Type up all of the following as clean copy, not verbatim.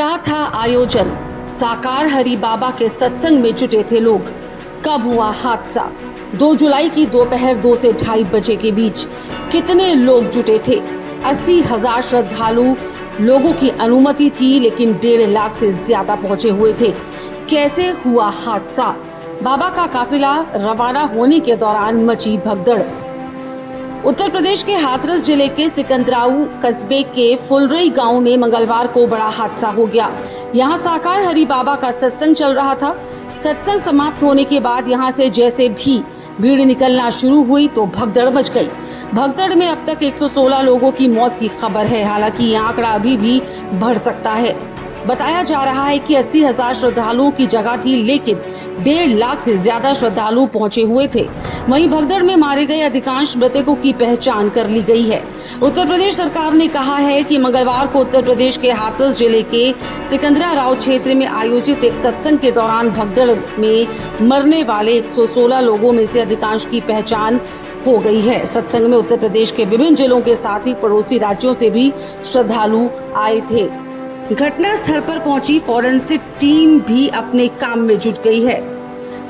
क्या था आयोजन? साकार हरि बाबा के सत्संग में जुटे थे लोग। कब हुआ हादसा? 2 जुलाई की दोपहर 2 से 2:30 बजे के बीच कितने लोग जुटे थे? 80,000 श्रद्धालु लोगों की अनुमति थी, लेकिन 1.5 लाख से ज्यादा पहुंचे हुए थे। कैसे हुआ हादसा? बाबा का काफिला रवाना होने के दौरान मची भगदड़। उत्तर प्रदेश के हाथरस जिले के सिकंदराऊ कस्बे के फुलरई गांव में मंगलवार को बड़ा हादसा हो गया। यहां साकार हरि बाबा का सत्संग चल रहा था। सत्संग समाप्त होने के बाद यहां से जैसे भी भीड़ निकलना शुरू हुई तो भगदड़ मच गई। भगदड़ में अब तक 116 लोगों की मौत की खबर है। हालांकि ये आंकड़ा अभी भी बढ़ सकता है। बताया जा रहा है कि 80,000 श्रद्धालुओं की जगह थी, लेकिन 1.5 लाख से ज्यादा श्रद्धालु पहुंचे हुए थे। वहीं भगदड़ में मारे गए अधिकांश मृतकों की पहचान कर ली गई है। उत्तर प्रदेश सरकार ने कहा है कि मंगलवार को उत्तर प्रदेश के हाथरस जिले के सिकंदराऊ क्षेत्र में आयोजित एक सत्संग के दौरान भगदड़ में मरने वाले 116 लोगों में से अधिकांश की पहचान हो गई है। सत्संग में उत्तर प्रदेश के विभिन्न जिलों के साथ ही पड़ोसी राज्यों से भी श्रद्धालु आए थे। घटना स्थल पर पहुंची फॉरेंसिक टीम भी अपने काम में जुट गई है।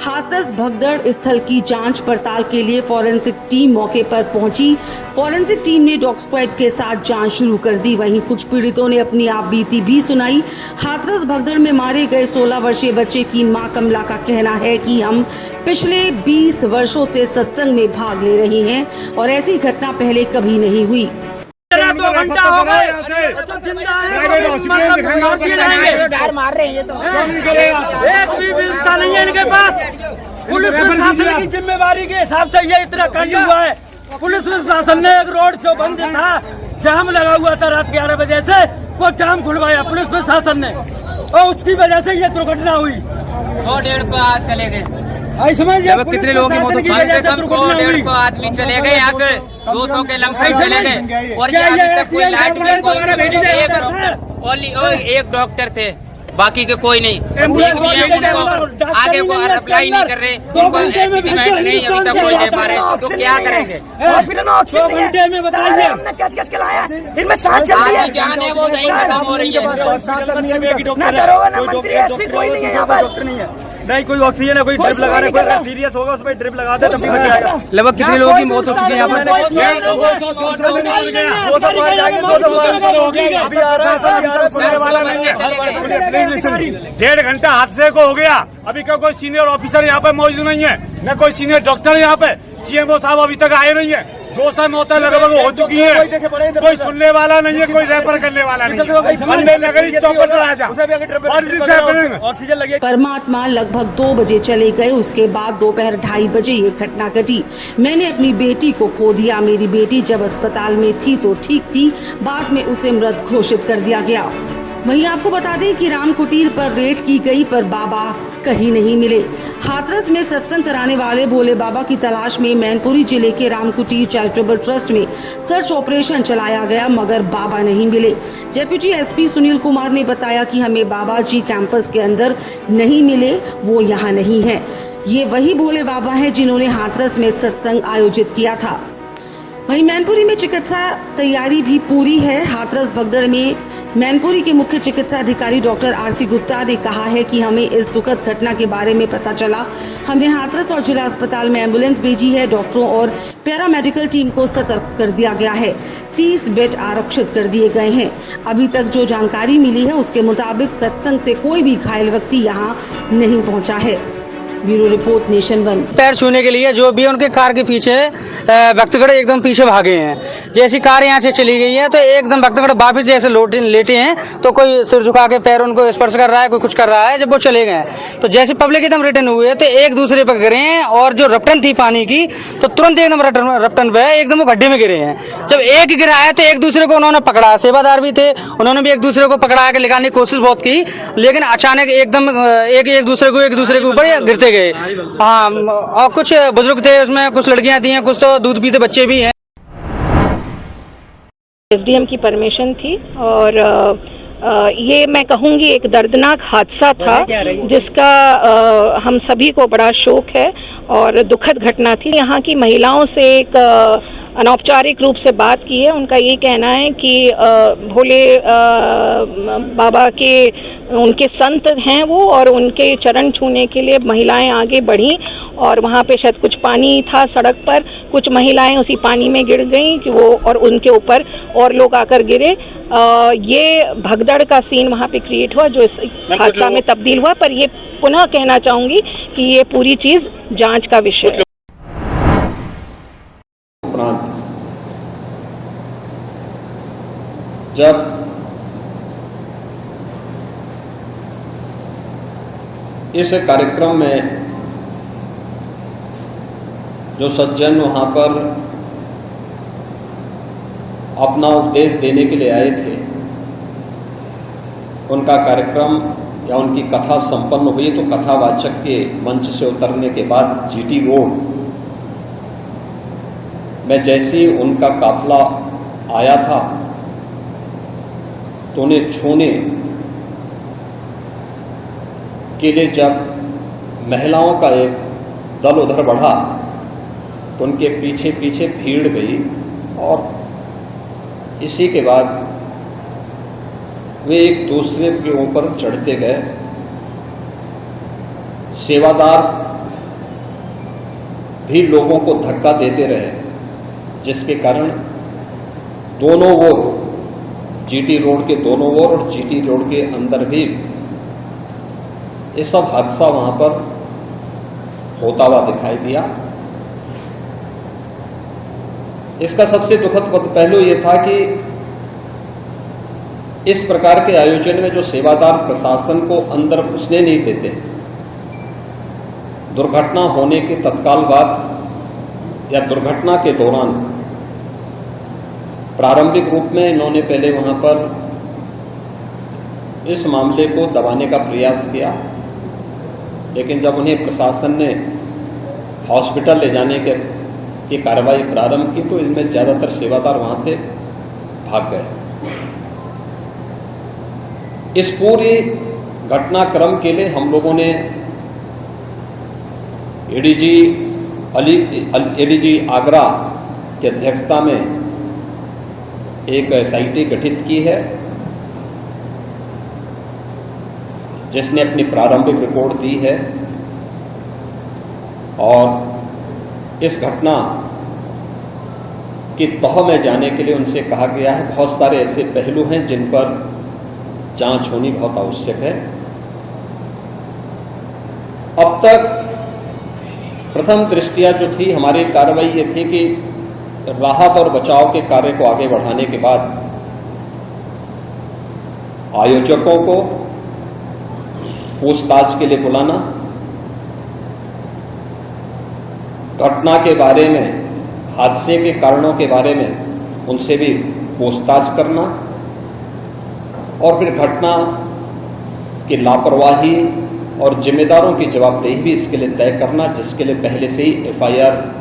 हाथरस भगदड़ स्थल की जांच पड़ताल के लिए फॉरेंसिक टीम मौके पर पहुंची। फॉरेंसिक टीम ने डॉग स्क्वाड के साथ जांच शुरू कर दी। वहीं कुछ पीड़ितों ने अपनी आपबीती भी सुनाई। हाथरस भगदड़ में मारे गए 16 वर्षीय बच्चे की मां कमला का कहना है कि हम पिछले 20 वर्षों से सत्संग में भाग ले रही हैं और ऐसी घटना पहले कभी नहीं हुई। 2 घंटा हो गए तो जिंदा है, मार रहे हैं ये तो। एक भी व्यवस्था नहीं है इनके पास। पुलिस प्रशासन की जिम्मेवारी के हिसाब से ये इतना कांड हुआ है। पुलिस प्रशासन ने एक रोड जो बंद था, जाम लगा हुआ था रात 11 बजे से, वो जाम खुलवाया पुलिस प्रशासन ने और उसकी वजह से ये दुर्घटना हुई। 100-150 चले गए। जब कितने लोगों की मौत हुई? 100-150 आदमी चले गए, यहाँ के 200 के लमसम चले गए। और ये अभी तक कोई लाइट में एक डॉक्टर थे, बाकी के कोई नहीं। आगे को अप्लाई नहीं कर रहे, उनको नहीं अभी तक कोई दे पा रहे, तो क्या करेंगे? हॉस्पिटल में ऑक्सीजन 2 घंटे में बताइए हमने क्या क्या लाया, इनमें सांस चल रही है, जान है वो नहीं खत्म हो रही है। ना दरोगा ना मंत्री एसपी कोई नहीं है यहाँ पर। नहीं कोई ऑक्सीजन है, कोई ड्रिप लगा रहे, कोई सीरियस होगा उसमें ड्रिप लगा दे तब बच जाएगा। लगभग कितने लोगों की मौत हो चुकी है यहाँ पर? 1.5 घंटा हादसे को हो गया। अभी का कोई सीनियर ऑफिसर यहाँ पे मौजूद नहीं है, न कोई सीनियर डॉक्टर यहाँ पे। सीएमओ साहब अभी तक आए नहीं है। 200 मौतें लगभग हो चुकी है। कोई सुनने वाला नहीं है, कोई रेफर करने वाला नहीं है। परमात्मा लगभग 2 बजे चले गए। उसके बाद दोपहर 2:30 बजे ये घटना घटी। मैंने अपनी बेटी को खो दिया। मेरी बेटी जब अस्पताल में थी तो ठीक थी, बाद में उसे मृत घोषित कर दिया गया। वहीं आपको बता दें कि राम कुटीर पर रेड की गई, पर बाबा कहीं नहीं मिले। हाथरस में सत्संग कराने वाले भोले बाबा की तलाश में मैनपुरी जिले के राम कुटीर चैरिटेबल ट्रस्ट में सर्च ऑपरेशन चलाया गया, मगर बाबा नहीं मिले। डेप्यूटी एसपी सुनील कुमार ने बताया कि हमें बाबा जी कैंपस के अंदर नहीं मिले, वो यहाँ नहीं है। ये वही भोले बाबा हैं जिन्होंने हाथरस में सत्संग आयोजित किया था। वहीं मैनपुरी में चिकित्सा तैयारी भी पूरी है। हाथरस भगदड़ में मैनपुरी के मुख्य चिकित्सा अधिकारी डॉक्टर आरसी गुप्ता ने कहा है कि हमें इस दुखद घटना के बारे में पता चला। हमने हाथरस और जिला अस्पताल में एम्बुलेंस भेजी है। डॉक्टरों और पैरामेडिकल टीम को सतर्क कर दिया गया है। 30 बेड आरक्षित कर दिए गए हैं। अभी तक जो जानकारी मिली है उसके मुताबिक सत्संग से कोई भी घायल व्यक्ति यहाँ नहीं पहुँचा है। Bureau report nation 1। पैर छूने के लिए जो भी उनके कार के पीछे भक्तगण एकदम पीछे भागे हैं। जैसी कार यहाँ से चली गई है तो एकदम भक्तगण वापिस जैसे लेटे हैं तो कोई सिर झुका के पैर उनको स्पर्श कर रहा है, कोई कुछ कर रहा है। जब वो चले गए तो जैसे पब्लिक एकदम रिटर्न हुए तो एक दूसरे पर गिरे हैं, और जो रपटन थी पानी की तो तुरंत एकदम रपटन पे एकदम वो गड्ढे में गिरे हैं। जब एक गिरा है तो एक दूसरे को उन्होंने पकड़ा, सेवादार भी थे, उन्होंने भी एक दूसरे को पकड़ा के निकालने की कोशिश बहुत की, लेकिन अचानक एकदम एक दूसरे के ऊपर गिरते गए। हाँ, और कुछ बुजुर्ग थे उसमें, कुछ लड़कियां थी, कुछ तो दूध पीते बच्चे भी हैं। एसडीएम की परमिशन थी और ये मैं कहूँगी एक दर्दनाक हादसा था जिसका हम सभी को बड़ा शोक है और दुखद घटना थी। यहाँ की महिलाओं से एक अनौपचारिक रूप से बात की है। उनका ये कहना है कि भोले बाबा के उनके संत हैं वो, और उनके चरण छूने के लिए महिलाएं आगे बढ़ी, और वहाँ पे शायद कुछ पानी था सड़क पर, कुछ महिलाएं उसी पानी में गिर गईं कि वो, और उनके ऊपर और लोग आकर गिरे। ये भगदड़ का सीन वहाँ पे क्रिएट हुआ जो इस हादसा में तब्दील हुआ। पर ये पुनः कहना चाहूंगी कि ये पूरी चीज जांच का विषय है। जब इस कार्यक्रम में जो सज्जन वहां पर अपना उपदेश देने के लिए आए थे, उनका कार्यक्रम या उनकी कथा संपन्न हुई तो कथावाचक के मंच से उतरने के बाद जीटी रोड में जैसे ही उनका काफिला आया था तो उन्हें छूने के लिए जब महिलाओं का एक दल उधर बढ़ा तो उनके पीछे पीछे भीड़ गई, और इसी के बाद वे एक दूसरे के ऊपर चढ़ते गए। सेवादार भी लोगों को धक्का देते रहे, जिसके कारण दोनों ओर, जीटी रोड के दोनों ओर और जीटी रोड के अंदर भी ये सब हादसा वहां पर होता हुआ दिखाई दिया। इसका सबसे दुखद पहलू यह था कि इस प्रकार के आयोजन में जो सेवादार प्रशासन को अंदर घुसने नहीं देते, दुर्घटना होने के तत्काल बाद या दुर्घटना के दौरान प्रारंभिक रूप में इन्होंने पहले वहां पर इस मामले को दबाने का प्रयास किया, लेकिन जब उन्हें प्रशासन ने हॉस्पिटल ले जाने की कार्रवाई प्रारंभ की तो इनमें ज्यादातर सेवादार वहां से भाग गए। इस पूरी घटनाक्रम के लिए हम लोगों ने एडीजी आगरा की अध्यक्षता में एक एसआईटी गठित की है, जिसने अपनी प्रारंभिक रिपोर्ट दी है, और इस घटना की तह में जाने के लिए उनसे कहा गया है। बहुत सारे ऐसे पहलू हैं जिन पर जांच होनी बहुत आवश्यक है। अब तक प्रथम दृष्टया जो थी हमारी कार्रवाई ये थी कि राहत और बचाव के कार्य को आगे बढ़ाने के बाद आयोजकों को पूछताछ के लिए बुलाना, घटना के बारे में, हादसे के कारणों के बारे में उनसे भी पूछताछ करना, और फिर घटना की लापरवाही और जिम्मेदारों की जवाबदेही भी इसके लिए तय करना, जिसके लिए पहले से ही एफआईआर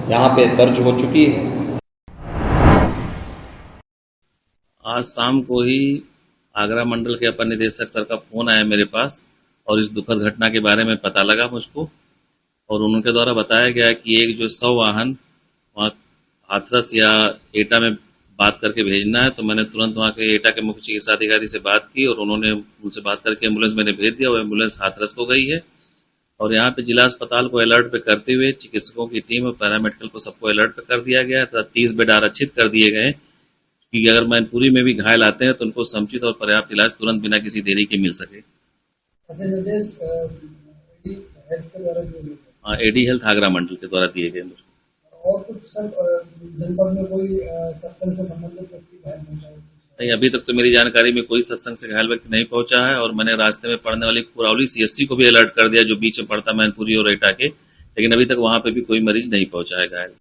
यहां पे दर्ज हो चुकी है। आज शाम को ही आगरा मंडल के अपर निदेशक सर का फोन आया मेरे पास, और इस दुखद घटना के बारे में पता लगा मुझको, और उनके द्वारा बताया गया कि एक जो 100 वाहन वहाँ हाथरस या एटा में बात करके भेजना है। तो मैंने तुरंत वहाँ के एटा के मुख्य चिकित्सा अधिकारी से बात की, और उन्होंने उनसे बात करके एम्बुलेंस मैंने भेज दिया। वो एम्बुलेंस हाथरस को गई है, और यहाँ पे जिला अस्पताल को अलर्ट पे करते हुए चिकित्सकों की टीम और पैरामेडिकल को सबको अलर्ट पे कर दिया गया है तथा 30 बेड आरक्षित कर दिए गए कि अगर मैनपुरी में भी घायल आते हैं तो उनको समुचित और पर्याप्त इलाज तुरंत बिना किसी देरी के मिल सके। एडी हेल्थ आगरा मंडल के द्वारा दिए गए मुझको। और कुछ सर जनपद में कोई सत्संग से संबंधित व्यक्ति घायल पहुंचा है? नहीं, अभी तक तो मेरी जानकारी में कोई सत्संग से घायल व्यक्ति नहीं पहुंचा है, और मैंने रास्ते में पड़ने वाली कुरावली सीएससी को भी अलर्ट कर दिया जो बीच में पड़ता मैनपुरी और एटा के, लेकिन अभी तक वहां पे भी कोई मरीज नहीं पहुंचा है घायल।